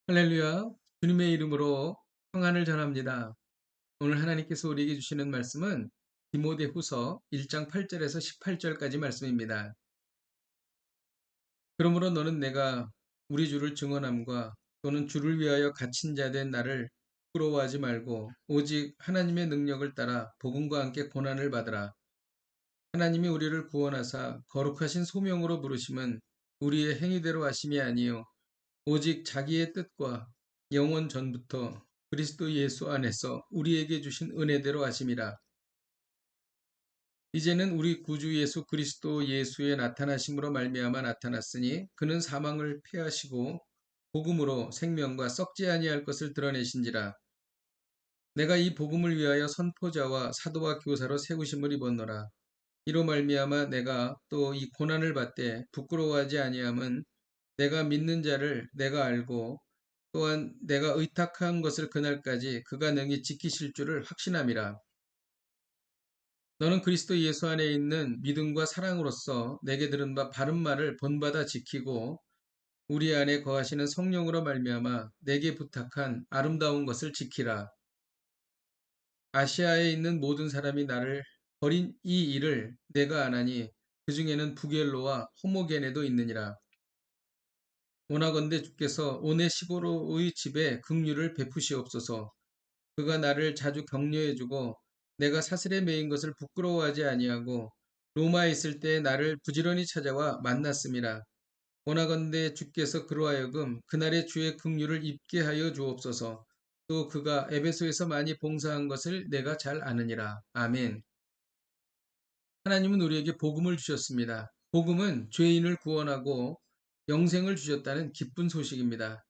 할렐루야. 주님의 이름으로 평안을 전합니다. 오늘 하나님께서 우리에게 주시는 말씀은 디모데후서 1장 8절에서 18절까지 말씀입니다. 그러므로 너는 내가 우리 주를 증언함과 또는 주를 위하여 갇힌 자 된 나를 부러워하지 말고 오직 하나님의 능력을 따라 복음과 함께 고난을 받으라. 하나님이 우리를 구원하사 거룩하신 소명으로 부르심은 우리의 행위대로 하심이 아니요 오직 자기의 뜻과 영원 전부터 그리스도 예수 안에서 우리에게 주신 은혜대로 하심이라. 이제는 우리 구주 예수 그리스도 예수의 나타나심으로 말미암아 나타났으니 그는 사망을 패하시고 복음으로 생명과 썩지 아니할 것을 드러내신지라. 내가 이 복음을 위하여 선포자와 사도와 교사로 세우심을 입었노라. 이로 말미암아 내가 또 이 고난을 받되 부끄러워하지 아니함은 내가 믿는 자를 내가 알고 또한 내가 의탁한 것을 그날까지 그가 능히 지키실 줄을 확신함이라. 너는 그리스도 예수 안에 있는 믿음과 사랑으로서 내게 들은 바 바른 말을 본받아 지키고 우리 안에 거하시는 성령으로 말미암아 내게 부탁한 아름다운 것을 지키라. 아시아에 있는 모든 사람이 나를 버린 이 일을 내가 아나니 그 중에는 부겔로와 호모게네도 있느니라. 원하건대 주께서 오네시보로의 집에 긍휼을 베푸시옵소서. 그가 나를 자주 격려해주고 내가 사슬에 매인 것을 부끄러워하지 아니하고 로마에 있을 때 나를 부지런히 찾아와 만났음이라. 원하건대 주께서 그로 하여금 그날의 주의 긍휼을 입게 하여 주옵소서. 또 그가 에베소에서 많이 봉사한 것을 내가 잘 아느니라. 아멘. 하나님은 우리에게 복음을 주셨습니다. 복음은 죄인을 구원하고 영생을 주셨다는 기쁜 소식입니다.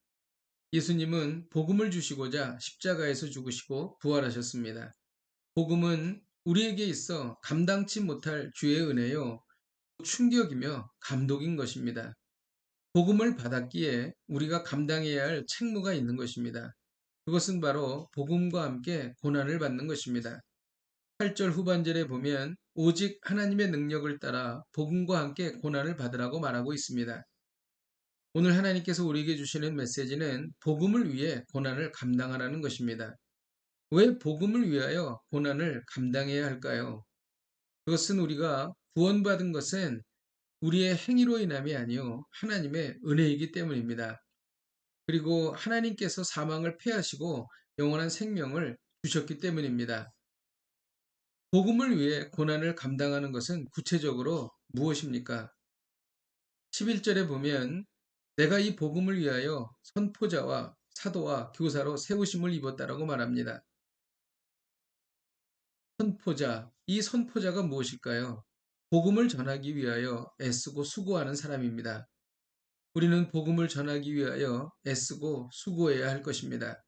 예수님은 복음을 주시고자 십자가에서 죽으시고 부활하셨습니다. 복음은 우리에게 있어 감당치 못할 주의 은혜요, 충격이며 감독인 것입니다. 복음을 받았기에 우리가 감당해야 할 책무가 있는 것입니다. 그것은 바로 복음과 함께 고난을 받는 것입니다. 8절 후반절에 보면 오직 하나님의 능력을 따라 복음과 함께 고난을 받으라고 말하고 있습니다. 오늘 하나님께서 우리에게 주시는 메시지는 복음을 위해 고난을 감당하라는 것입니다. 왜 복음을 위하여 고난을 감당해야 할까요? 그것은 우리가 구원받은 것은 우리의 행위로 인함이 아니요 하나님의 은혜이기 때문입니다. 그리고 하나님께서 사망을 패하시고 영원한 생명을 주셨기 때문입니다. 복음을 위해 고난을 감당하는 것은 구체적으로 무엇입니까? 11절에 보면 내가 이 복음을 위하여 선포자와 사도와 교사로 세우심을 입었다라고 말합니다. 선포자, 이 선포자가 무엇일까요? 복음을 전하기 위하여 애쓰고 수고하는 사람입니다. 우리는 복음을 전하기 위하여 애쓰고 수고해야 할 것입니다.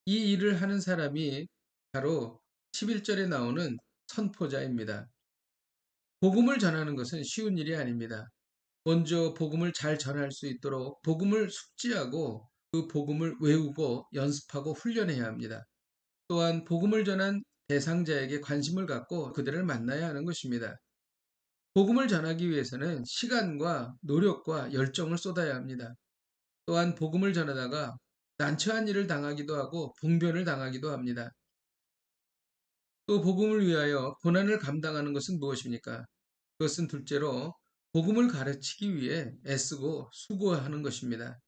이 일을 하는 사람이 바로 11절에 나오는 선포자입니다. 복음을 전하는 것은 쉬운 일이 아닙니다. 먼저 복음을 잘 전할 수 있도록 복음을 숙지하고 그 복음을 외우고 연습하고 훈련해야 합니다. 또한 복음을 전한 대상자에게 관심을 갖고 그들을 만나야 하는 것입니다. 복음을 전하기 위해서는 시간과 노력과 열정을 쏟아야 합니다. 또한 복음을 전하다가 난처한 일을 당하기도 하고 봉변을 당하기도 합니다. 또 복음을 위하여 고난을 감당하는 것은 무엇입니까? 그것은 둘째로 복음을 가르치기 위해 애쓰고 수고하는 것입니다.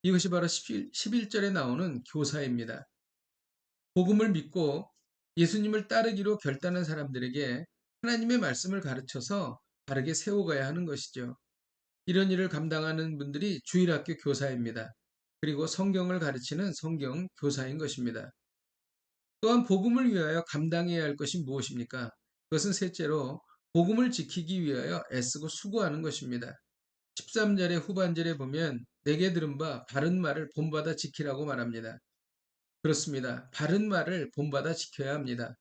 이것이 바로 11절에 나오는 교사입니다. 복음을 믿고 예수님을 따르기로 결단한 사람들에게 하나님의 말씀을 가르쳐서 바르게 세워가야 하는 것이죠. 이런 일을 감당하는 분들이 주일학교 교사입니다. 그리고 성경을 가르치는 성경 교사인 것입니다. 또한 복음을 위하여 감당해야 할 것이 무엇입니까? 그것은 셋째로 복음을 지키기 위하여 애쓰고 수고하는 것입니다. 13절의 후반절에 보면 내게 들은 바 바른 말을 본받아 지키라고 말합니다. 그렇습니다. 바른 말을 본받아 지켜야 합니다.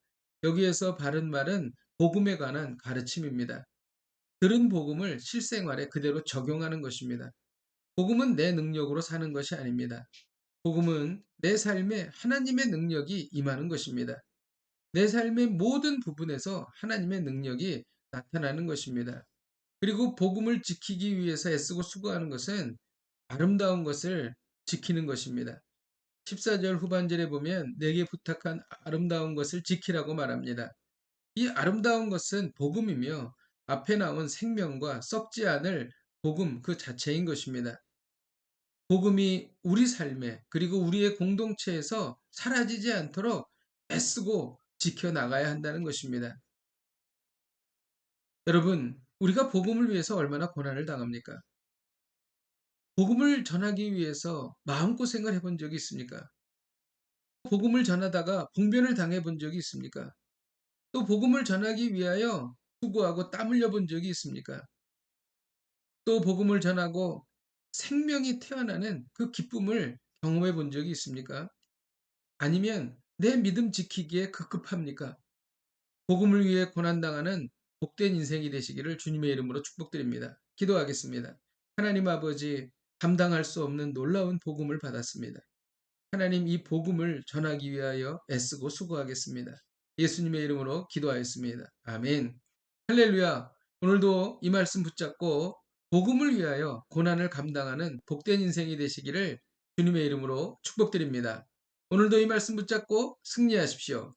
여기에서 바른 말은 복음에 관한 가르침입니다. 들은 복음을 실생활에 그대로 적용하는 것입니다. 복음은 내 능력으로 사는 것이 아닙니다. 복음은 내 삶에 하나님의 능력이 임하는 것입니다. 내 삶의 모든 부분에서 하나님의 능력이 나타나는 것입니다. 그리고 복음을 지키기 위해서 애쓰고 수고하는 것은 아름다운 것을 지키는 것입니다. 14절 후반절에 보면 내게 부탁한 아름다운 것을 지키라고 말합니다. 이 아름다운 것은 복음이며 앞에 나온 생명과 썩지 않을 복음 그 자체인 것입니다. 복음이 우리 삶에 그리고 우리의 공동체에서 사라지지 않도록 애쓰고 지켜나가야 한다는 것입니다. 여러분, 우리가 복음을 위해서 얼마나 고난을 당합니까? 복음을 전하기 위해서 마음고생을 해본 적이 있습니까? 복음을 전하다가 봉변을 당해 본 적이 있습니까? 또 복음을 전하기 위하여 수고하고 땀 흘려 본 적이 있습니까? 또 복음을 전하고 생명이 태어나는 그 기쁨을 경험해 본 적이 있습니까? 아니면 내 믿음 지키기에 급급합니까? 복음을 위해 고난당하는 복된 인생이 되시기를 주님의 이름으로 축복드립니다. 기도하겠습니다. 하나님 아버지, 감당할 수 없는 놀라운 복음을 받았습니다. 하나님, 이 복음을 전하기 위하여 애쓰고 수고하겠습니다. 예수님의 이름으로 기도하였습니다. 아멘. 할렐루야. 오늘도 이 말씀 붙잡고 복음을 위하여 고난을 감당하는 복된 인생이 되시기를 주님의 이름으로 축복드립니다. 오늘도 이 말씀 붙잡고 승리하십시오.